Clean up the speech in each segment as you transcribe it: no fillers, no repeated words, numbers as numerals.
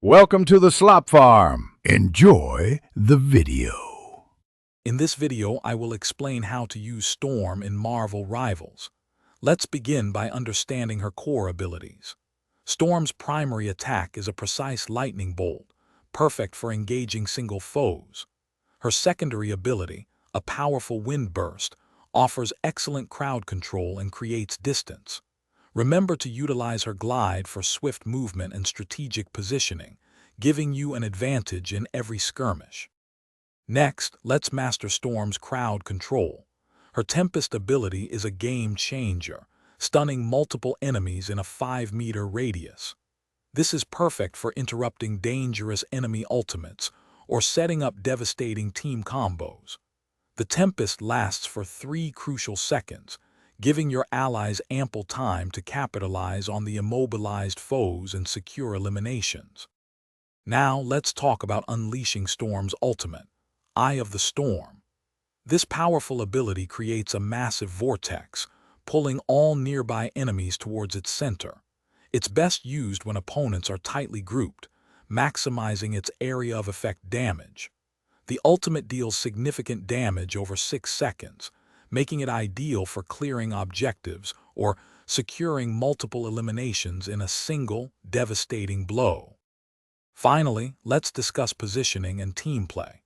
Welcome to the Slop Farm. Enjoy the video. In this video, I will explain how to use Storm in Marvel Rivals. Let's begin by understanding her core abilities. Storm's primary attack is a precise lightning bolt, perfect for engaging single foes. Her secondary ability, a powerful wind burst, offers excellent crowd control and creates distance. Remember to utilize her glide for swift movement and strategic positioning, giving you an advantage in every skirmish. Next, let's master Storm's crowd control. Her Tempest ability is a game changer, stunning multiple enemies in a 5-meter radius. This is perfect for interrupting dangerous enemy ultimates or setting up devastating team combos. The Tempest lasts for 3 crucial seconds, giving your allies ample time to capitalize on the immobilized foes and secure eliminations. Now let's talk about unleashing Storm's ultimate, Eye of the Storm. This powerful ability creates a massive vortex, pulling all nearby enemies towards its center. It's best used when opponents are tightly grouped, maximizing its area of effect damage. The ultimate deals significant damage over 6 seconds, making it ideal for clearing objectives or securing multiple eliminations in a single, devastating blow. Finally, let's discuss positioning and team play.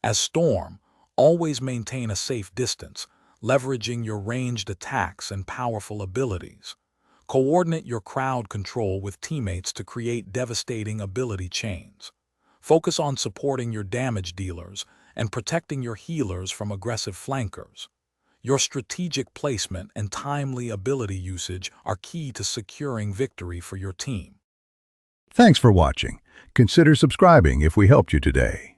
As Storm, always maintain a safe distance, leveraging your ranged attacks and powerful abilities. Coordinate your crowd control with teammates to create devastating ability chains. Focus on supporting your damage dealers and protecting your healers from aggressive flankers. Your strategic placement and timely ability usage are key to securing victory for your team. Thanks for watching. Consider subscribing if we helped you today.